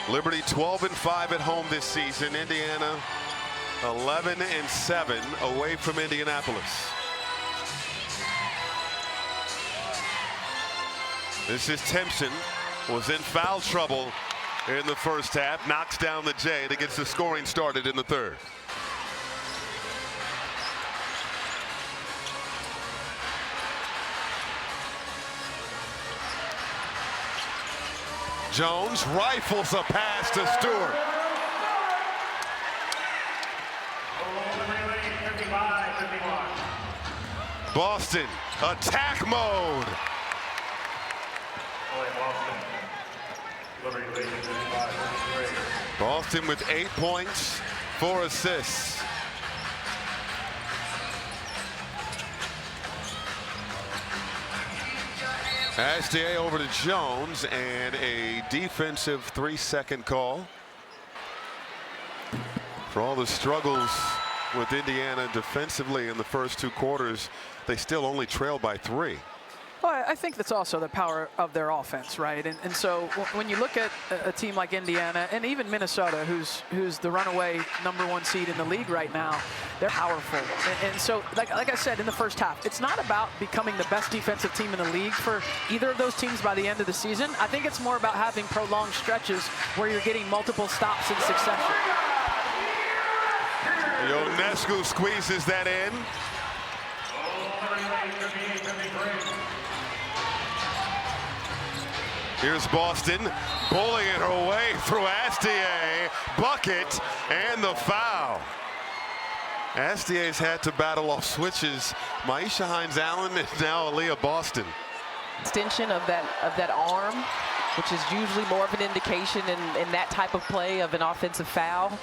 Liberty 12-5 at home this season. Indiana 11-7 away from Indianapolis. This is Timpson, was in foul trouble in the first half, knocks down the J that gets the scoring started in the third. Jones rifles a pass to Stewart. Boston, attack mode. Boston with 8 points, 4 assists. SDA over to Jones, and a defensive 3-second call. For all the struggles with Indiana defensively in the first 2 quarters, they still only trail by 3. Well, I think that's also the power of their offense, right? And so when you look at a team like Indiana and even Minnesota, who's the runaway #1 seed in the league right now, they're powerful. And so, like I said in the first half, it's not about becoming the best defensive team in the league for either of those teams by the end of the season. I think it's more about having prolonged stretches where you're getting multiple stops in succession. Ionescu squeezes that in. Here's Boston bullying her way through Astier, bucket, and the foul. Astier's had to battle off switches. Maisha Hines-Allen and now Aaliyah Boston. Extension of that arm, which is usually more of an indication in that type of play of an offensive foul.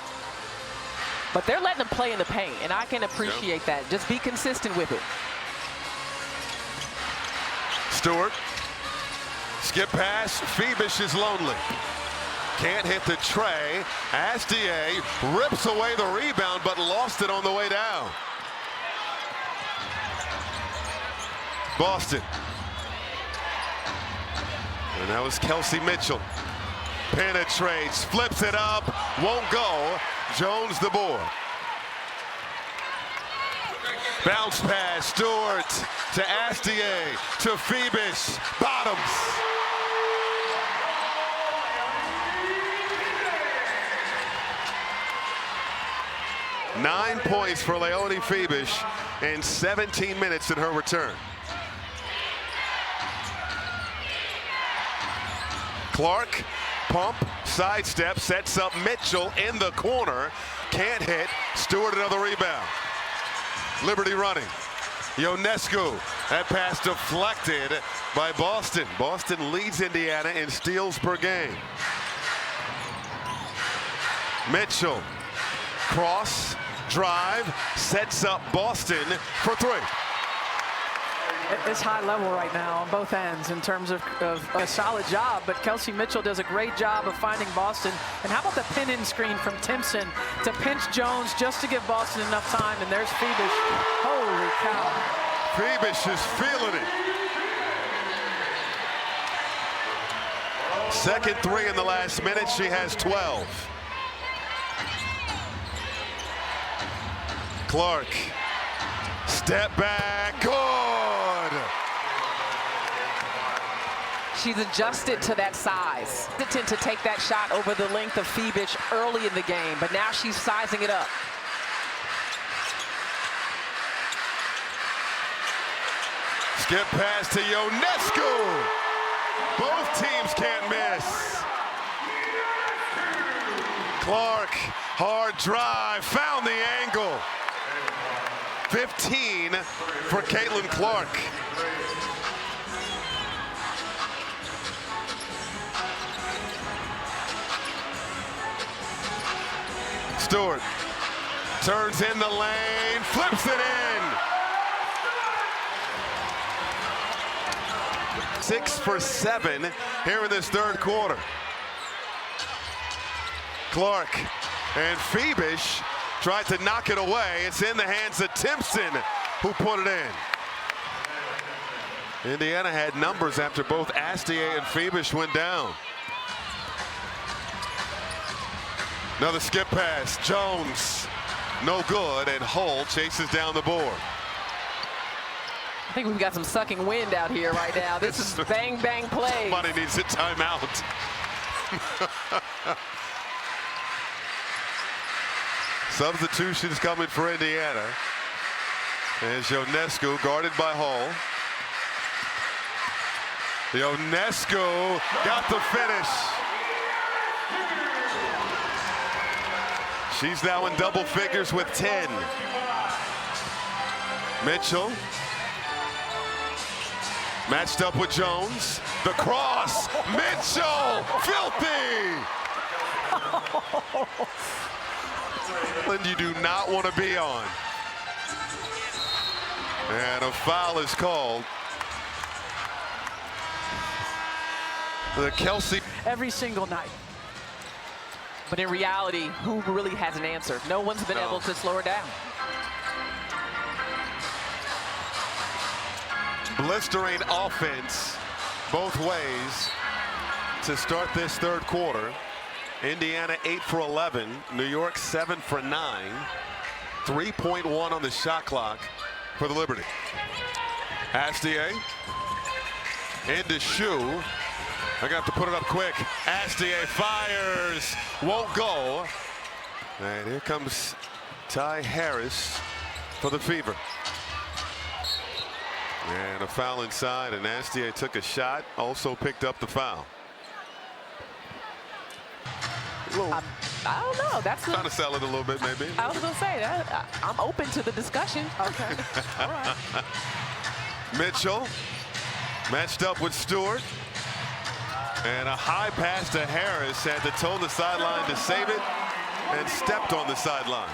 But they're letting them play in the paint, and I can appreciate that. Just be consistent with it. Stewart. Skip pass, Phoebish is lonely. Can't hit the tray. Astier rips away the rebound, but lost it on the way down. Boston. And that was Kelsey Mitchell. Penetrates, flips it up, won't go. Jones the board. Bounce pass, Stewart to Astier, to Phoebish, bottoms. Nine points for Leonie Phoebish in 17 minutes in her return. Clark, pump, sidestep, sets up Mitchell in the corner. Can't hit, Stewart another rebound. Liberty running. Ionescu, that pass deflected by Boston. Boston leads Indiana in steals per game. Mitchell, cross, drive, sets up Boston for 3. It's high level right now on both ends in terms of a solid job, but Kelsey Mitchell does a great job of finding Boston. And how about the pin-in screen from Timpson to pinch Jones just to give Boston enough time, and there's Phoebish. Holy cow. Phoebish is feeling it. Second 3 in the last minute, she has 12. Clark, step back, good. She's adjusted to that size. Hesitant to take that shot over the length of Phoebish early in the game, but now she's sizing it up. Skip pass to Ionescu. Both teams can't miss. Clark, hard drive, found the angle. 15 for Caitlin Clark. Stewart turns in the lane, flips it in. 6 for 7 here in this third quarter. Clark and Phoebish tried to knock it away. It's in the hands of Timpson, who put it in. Indiana had numbers after both Astier and Phoebish went down. Another skip pass. Jones, no good, and Hull chases down the board. I think we've got some sucking wind out here right now. This is bang, bang play. Somebody needs a timeout. Substitutions coming for Indiana. And Ionescu guarded by Hull. Ionescu got the finish. She's now in double figures with 10. Mitchell matched up with Jones. The cross. Mitchell, filthy. And you do not want to be on. And a foul is called. The Kelsey. Every single night. But in reality, who really has an answer? No one's been able to slow her down. Blistering offense both ways to start this third quarter. Indiana 8 for 11. New York 7 for 9. 3.1 on the shot clock for the Liberty. Astier into Shoe. I got to put it up quick. Astier fires, won't go. And here comes Ty Harris for the Fever. And a foul inside, and Astier took a shot, also picked up the foul. I don't know. That's trying to sell it a little bit, maybe. I was going to say that. I'm open to the discussion. Okay. All right. Mitchell matched up with Stewart. And a high pass to Harris, had to toe the sideline to save it and stepped on the sideline.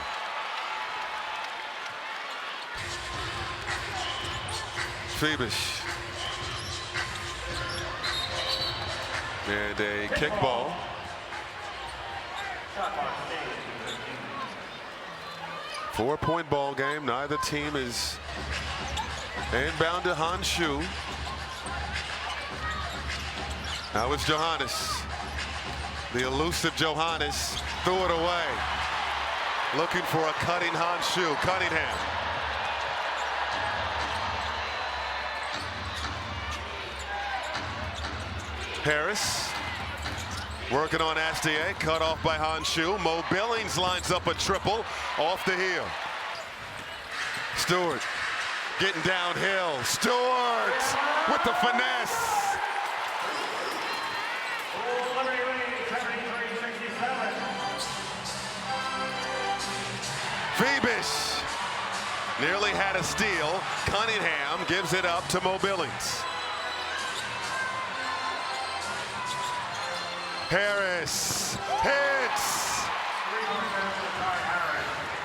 Phoebish. And a kickball. Four-point ball game. Neither team is inbound to Honshu. Now it's Johannes. The elusive Johannes threw it away. Looking for a cutting Honshu. Cunningham. Harris working on Astier, cut off by Honshu. Mo Billings lines up a triple off the heel. Stewart getting downhill. Stewart with the finesse. Phoebish nearly had a steal. Cunningham gives it up to Mo Billings. Harris hits.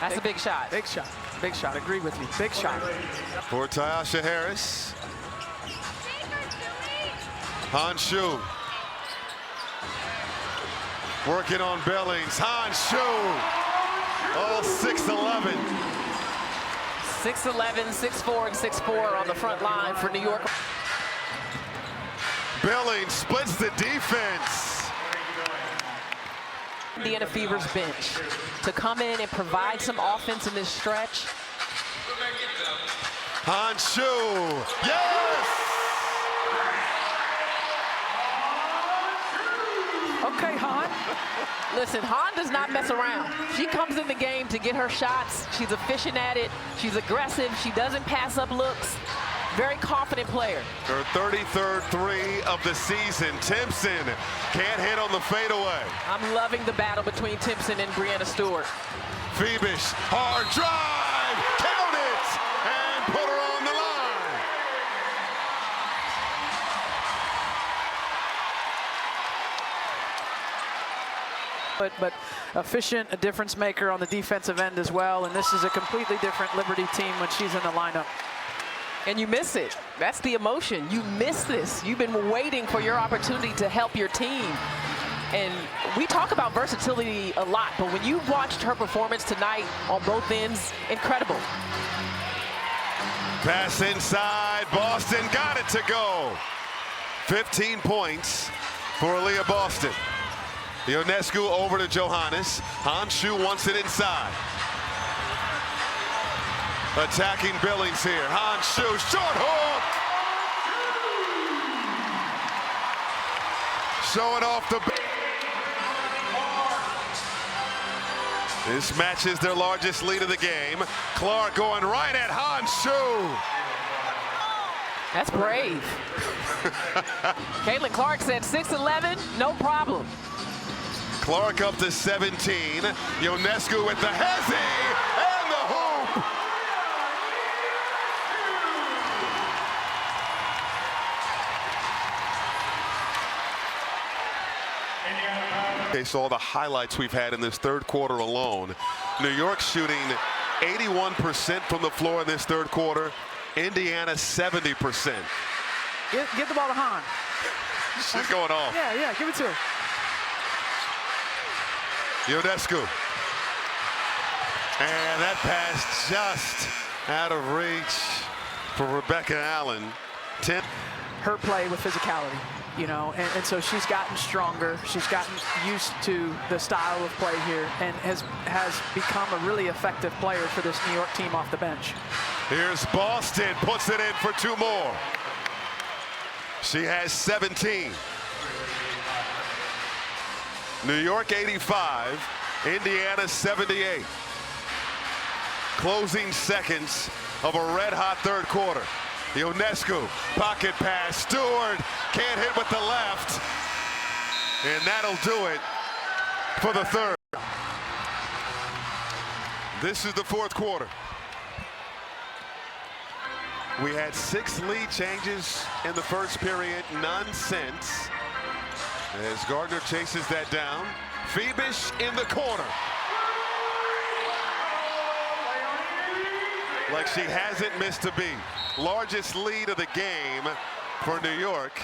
That's a big shot. Big shot. Big shot. Agree with you. Big shot. For Tyasha Harris. Honshu working on Billings. Honshu. Oh, 6'11". 6'11", 6'4", and 6'4" on the front line for New York. Billings splits the defense. Indiana Fever's bench to come in and provide some offense in this stretch. Honshu, yes! Okay, Han. Listen, Han does not mess around. She comes in the game to get her shots. She's efficient at it. She's aggressive. She doesn't pass up looks. Very confident player. Her 33rd three of the season. Timpson can't hit on the fadeaway. I'm loving the battle between Timpson and Breanna Stewart. Phoebish, hard drive, count it, and put her on the line. But efficient, a difference maker on the defensive end as well. And this is a completely different Liberty team when she's in the lineup. And you miss it. That's the emotion. You miss this. You've been waiting for your opportunity to help your team. And we talk about versatility a lot, but when you watched her performance tonight on both ends, incredible. Pass inside, Boston got it to go. 15 points for Aaliyah Boston. Ionescu over to Johannes. Hanshu wants it inside. Attacking Billings here. Hanshu, short hook. Showing off the. This matches their largest lead of the game. Clark going right at Hanshu. That's brave. Caitlin Clark said 6'11", no problem. Clark up to 17. Ionescu with the hezzy and the hoop. Okay, so all the highlights we've had in this third quarter alone. New York shooting 81% from the floor in this third quarter. Indiana 70%. Get the ball to Han. She's going off. Yeah, give it to her. Ionescu. And that pass just out of reach for Rebecca Allen. Her play with physicality, you know, and so she's gotten stronger. She's gotten used to the style of play here and has become a really effective player for this New York team off the bench. Here's Boston, puts it in for two more. She has 17. New York 85, Indiana 78. Closing seconds of a red-hot third quarter. Ionescu, pocket pass, Stewart can't hit with the left, and that'll do it for the third. This is the fourth quarter. We had 6 lead changes in the first period, none since. As Gardner chases that down. Phoebish in the corner. Like she hasn't missed a beat. Largest lead of the game for New York.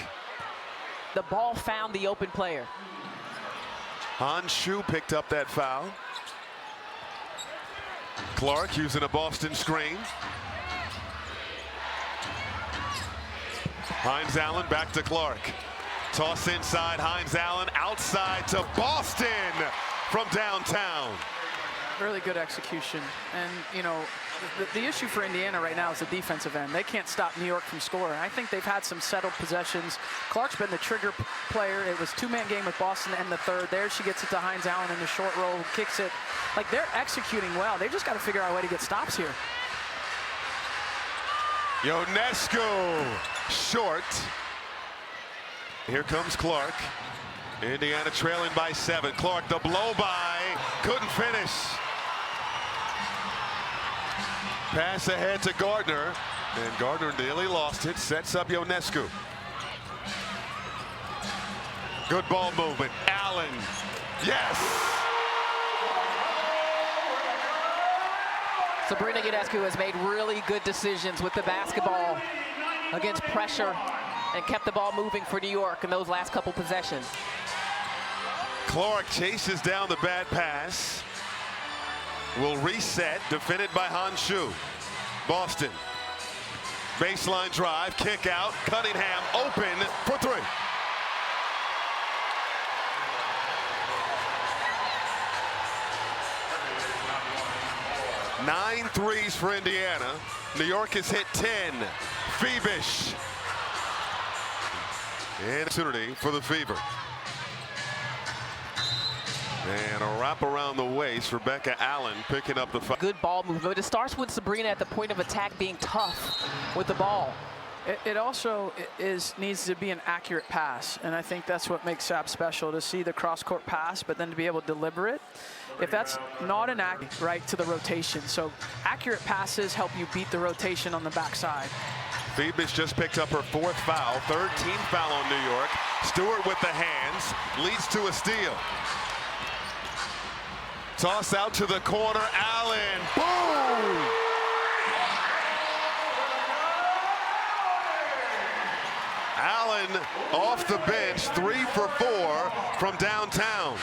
The ball found the open player. Hanshu picked up that foul. Clark using a Boston screen. Hines Allen back to Clark. Toss inside, Hines Allen outside to Boston from downtown. Really good execution. And, you know, the issue for Indiana right now is the defensive end. They can't stop New York from scoring. I think they've had some settled possessions. Clark's been the trigger player. It was two-man game with Boston in the third. There she gets it to Hines Allen in the short roll, kicks it. Like, they're executing well. They've just got to figure out a way to get stops here. Ionescu short. Here comes Clark. Indiana trailing by 7. Clark, the blow by, couldn't finish. Pass ahead to Gardner, and Gardner nearly lost it. Sets up Ionescu. Good ball movement. Allen, yes. Sabrina Ionescu has made really good decisions with the basketball against pressure and kept the ball moving for New York in those last couple possessions. Clark chases down the bad pass. Will reset, defended by Hanshu. Boston. Baseline drive, kick out. Cunningham open for 3. Nine threes for Indiana. New York has hit 10. Phoebish. And opportunity for the Fever. And a wrap around the waist. Rebecca Allen picking up the foul. Good ball movement. It starts with Sabrina at the point of attack being tough with the ball. It also needs to be an accurate pass, and I think that's what makes Sab special, to see the cross-court pass, but then to be able to deliver it. If that's not an accurate, right, to the rotation. So accurate passes help you beat the rotation on the backside. Phoebish just picked up her 4th foul, 13th foul on New York. Stewart with the hands, leads to a steal. Toss out to the corner, Allen, boom! Allen off the bench, 3 for 4 from downtown.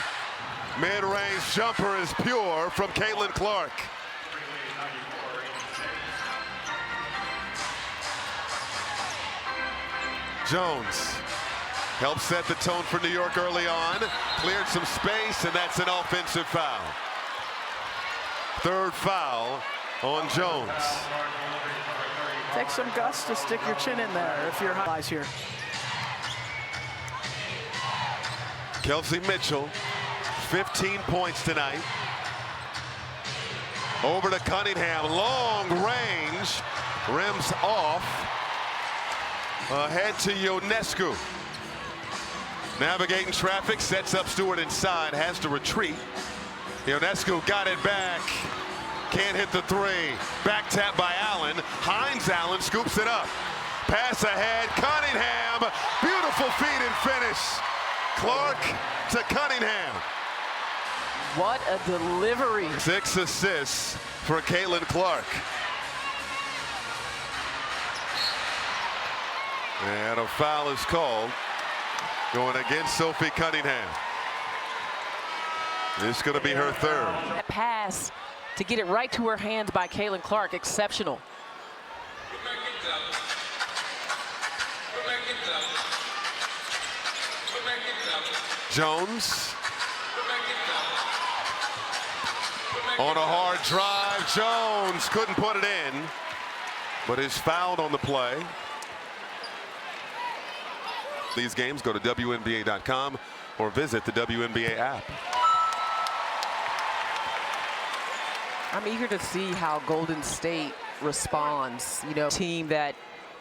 Mid-range jumper is pure from Caitlin Clark. Jones Helped set the tone for New York early on. Cleared some space, and that's an offensive foul. Third foul on Jones. Take some guts to stick your chin in there if you're high here. Kelsey Mitchell, 15 points tonight. Over to Cunningham, long range, rims off. Ahead to Ionescu. Navigating traffic, sets up Stewart inside, has to retreat. Ionescu got it back. Can't hit the three. Back tap by Allen. Hines Allen scoops it up. Pass ahead, Cunningham. Beautiful feed and finish. Clark to Cunningham. What a delivery. 6 assists for Caitlin Clark. And a foul is called going against Sophie Cunningham. This is going to be her third. That pass to get it right to her hands by Caitlin Clark, exceptional. Jones on a hard drive. Jones couldn't put it in, but is fouled on the play. These games, go to WNBA.com or visit the WNBA app. I'm eager to see how Golden State responds. You know, team that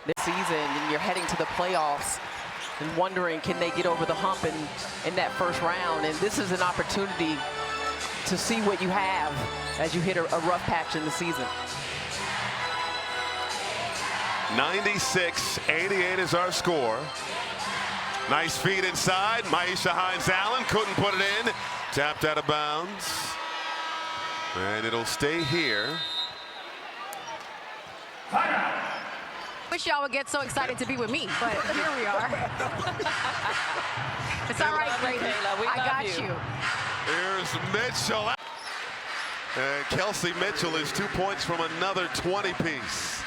this season, and you're heading to the playoffs and wondering, can they get over the hump in that first round? And this is an opportunity to see what you have as you hit a rough patch in the season. 96-88 is our score. Nice feed inside. Maisha Hines-Allen couldn't put it in. Tapped out of bounds. And it'll stay here. Wish y'all would get so excited to be with me, but here we are. It's all right, Brady. I got you. Here's Mitchell. And Kelsey Mitchell is 2 points from another 20-piece.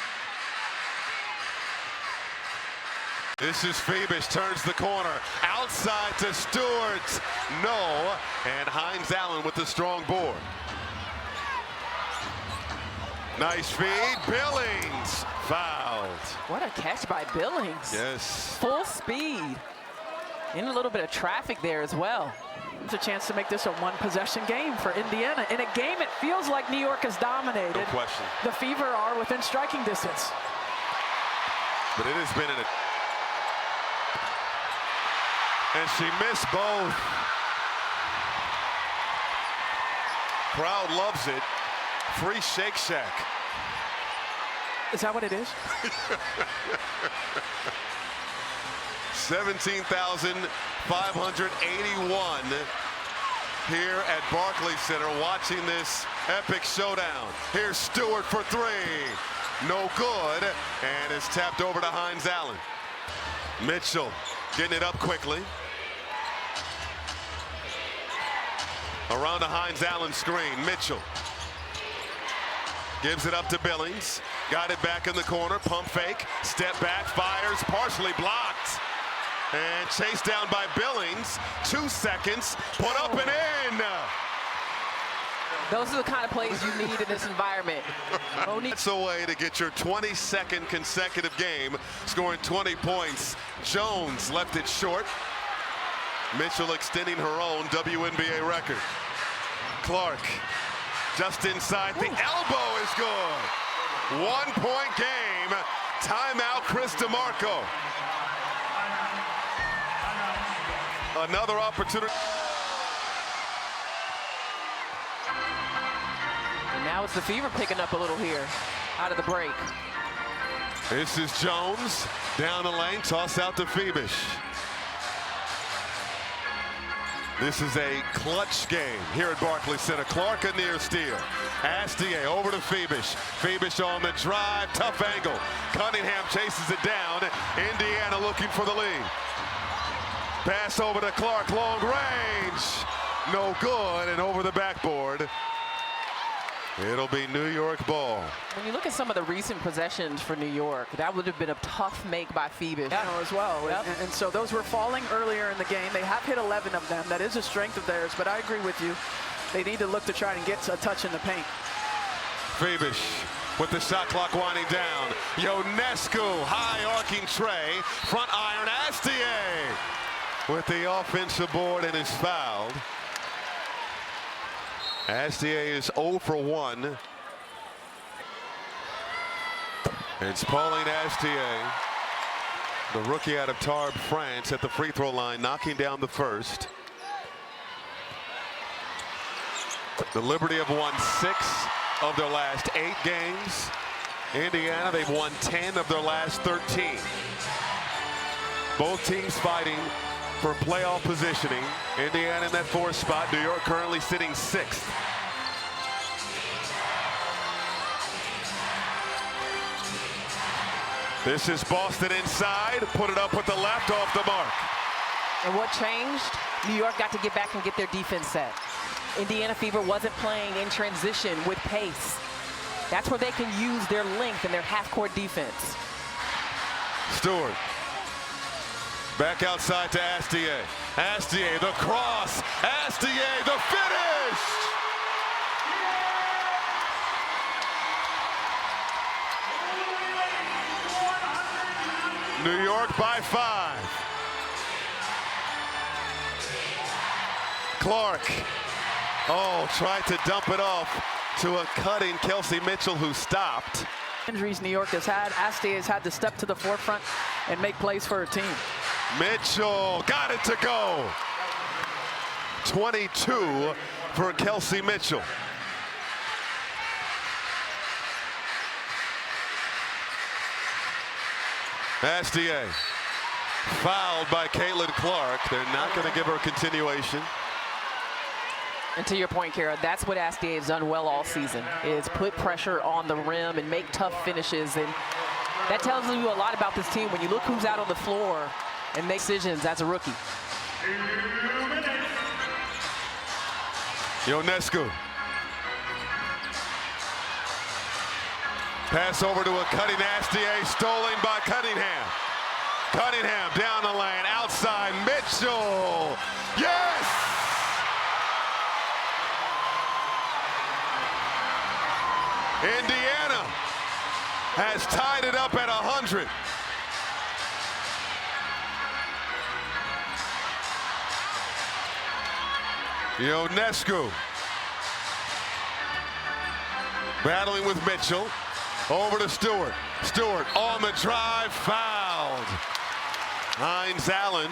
This is Phoebus, turns the corner. Outside to Stewart. No. And Hines-Allen with the strong board. Nice feed. Billings fouled. What a catch by Billings. Yes. Full speed. In a little bit of traffic there as well. It's a chance to make this a one-possession game for Indiana. In a game it feels like New York has dominated. No question. The Fever are within striking distance. But it has been an... And she missed both. Crowd loves it. Free Shake Shack. Is that what it is? 17,581 here at Barclays Center watching this epic showdown. Here's Stewart for three. No good. And it's tapped over to Hines-Allen. Mitchell getting it up quickly. Around the Hines-Allen screen. Mitchell gives it up to Billings. Got it back in the corner. Pump fake. Step back. Fires. Partially blocked. And chased down by Billings. 2 seconds. Put up and in. Those are the kind of plays you need in this environment. That's a way to get your 22nd consecutive game, scoring 20 points. Jones left it short. Mitchell extending her own WNBA record. Clark just inside. The elbow is good. 1 point game. Timeout, Chris DeMarco. Another opportunity. And now it's the Fever picking up a little here out of the break. This is Jones down the lane. Toss out to Phoebus. This is a clutch game here at Barclays Center. Clark a near steal. Astier over to Phoebus. Phoebus on the drive. Tough angle. Cunningham chases it down. Indiana looking for the lead. Pass over to Clark. Long range. No good. And over the backboard. It'll be New York ball. When you look at some of the recent possessions for New York, that would have been a tough make by Phoebus. As well. Yep. And so those were falling earlier in the game. They have hit 11 of them. That is a strength of theirs, but I agree with you. They need to look to try and get a touch in the paint. Phoebus with the shot clock winding down. Ionescu, high arcing tray, front iron. Astier with the offensive board and is fouled. Astier is 0 for 1. It's Pauline Astier, the rookie out of Tarbes, France, at the free throw line, knocking down the first. The Liberty have won 6 of their last 8 games. Indiana, they've won 10 of their last 13. Both teams fighting for playoff positioning. Indiana in that 4th spot. New York currently sitting 6th. This is Boston inside. Put it up with the left, off the mark. And what changed? New York got to get back and get their defense set. Indiana Fever wasn't playing in transition with pace. That's where they can use their length and their half-court defense. Stewart. Back outside to Astier. Astier, the cross. Astier, the finish! New York by 5. Clark. Oh, tried to dump it off to a cutting Kelsey Mitchell, who stopped. Injuries New York has had. Astier has had to step to the forefront and make plays for her team. Mitchell got it to go. 22 for Kelsey Mitchell. Astier fouled by Caitlin Clark. They're not going to give her a continuation. And to your point, Kara, that's what Astier has done well all season, is put pressure on the rim and make tough finishes. And that tells you a lot about this team when you look who's out on the floor and make decisions as a rookie. Ionescu. Pass over to a cutting Astier, stolen by Cunningham. Cunningham down the lane, outside Mitchell. Yes! Indiana has tied it up at 100. Ionescu battling with Mitchell. Over to Stewart. Stewart on the drive, fouled. Hines Allen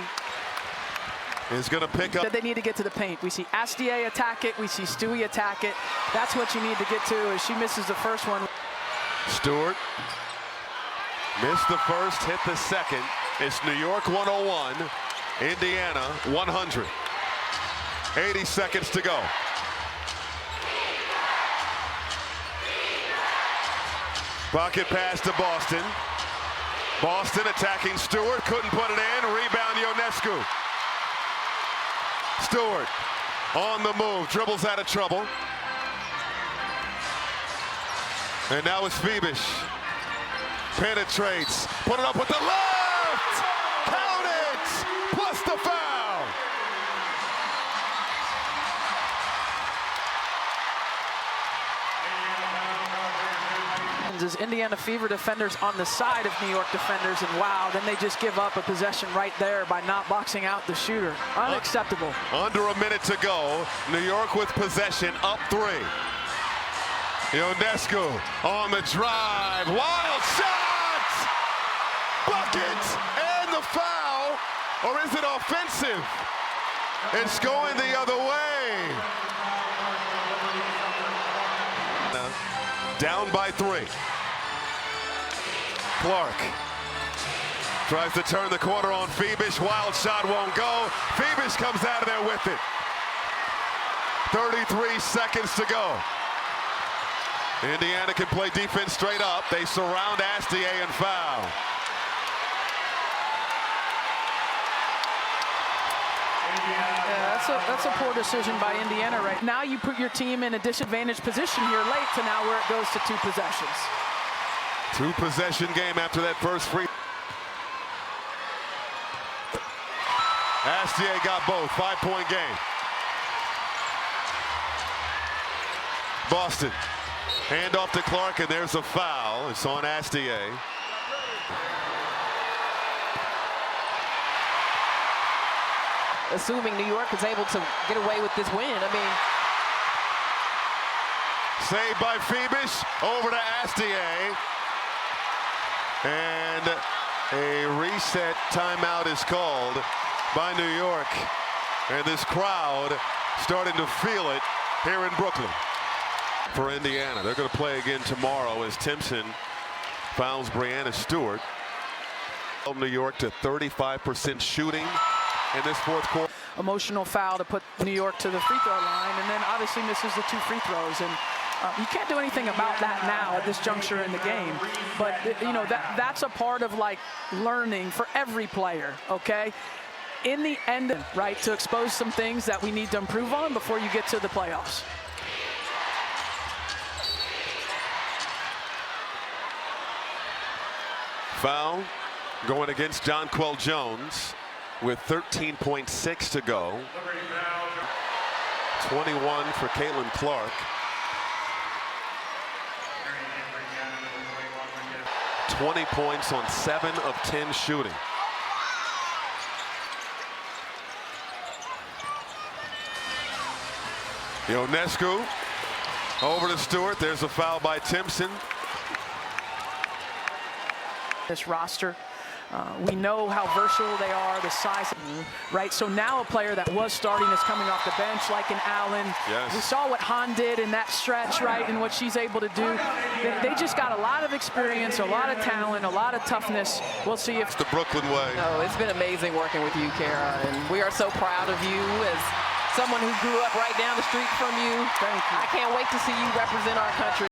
is going to pick up. They need to get to the paint. We see Astier attack it. We see Stewie attack it. That's what you need to get to, as she misses the first one. Stewart missed the first, hit the second. It's New York 101, Indiana 100. 80 seconds to go. Bucket pass to Boston. Boston attacking Stewart, couldn't put it in. Rebound Ionescu. Stewart on the move, dribbles out of trouble. And now it's Phoebus. Penetrates, put it up with the left! Count it! Plus the foul! As Indiana Fever defenders on the side of New York defenders, and wow, then they just give up a possession right there by not boxing out the shooter. Unacceptable. Under a minute to go. New York with possession, up 3. Ionescu on the drive. Wild shot! Bucket! And the foul! Or is it offensive? It's going the other way. Down by 3. Clark tries to turn the corner on Phoebus. Wild shot won't go. Phoebus comes out of there with it. 33 seconds to go. Indiana can play defense straight up. They surround Astier and foul. Yeah, That's a poor decision by Indiana right now. You put your team in a disadvantaged position here late to now where it goes to 2 possessions. 2-possession game after that first free. Astier got both. 5-point game. Boston. Hand off to Clark, and there's a foul. It's on Astier. Assuming New York is able to get away with this win. I mean, saved by Phoebus, over to Astier. And a reset timeout is called by New York. And this crowd starting to feel it here in Brooklyn. For Indiana, they're going to play again tomorrow as Timpson fouls Breanna Stewart. New York to 35% shooting in this fourth quarter. Emotional foul to put New York to the free throw line, and then obviously misses the 2 free throws. And you can't do anything about that now at this juncture in the game. But you know, that's a part of like learning for every player. Okay, in the end, right, to expose some things that we need to improve on before you get to the playoffs. Foul going against Jonquel Jones with 13.6 to go. 21 for Caitlin Clark. 20 points on 7 of 10 shooting. Ionescu over to Stewart. There's a foul by Timpson. This roster, we know how versatile they are, the size, right? So now a player that was starting is coming off the bench, like an Allen. Yes. We saw what Han did in that stretch, right, and what she's able to do. They just got a lot of experience, a lot of talent, a lot of toughness. We'll see if it's the Brooklyn way. no, it's been amazing working with you, Kara, and we are so proud of you as someone who grew up right down the street from you. Thank you. I can't wait to see you represent our country.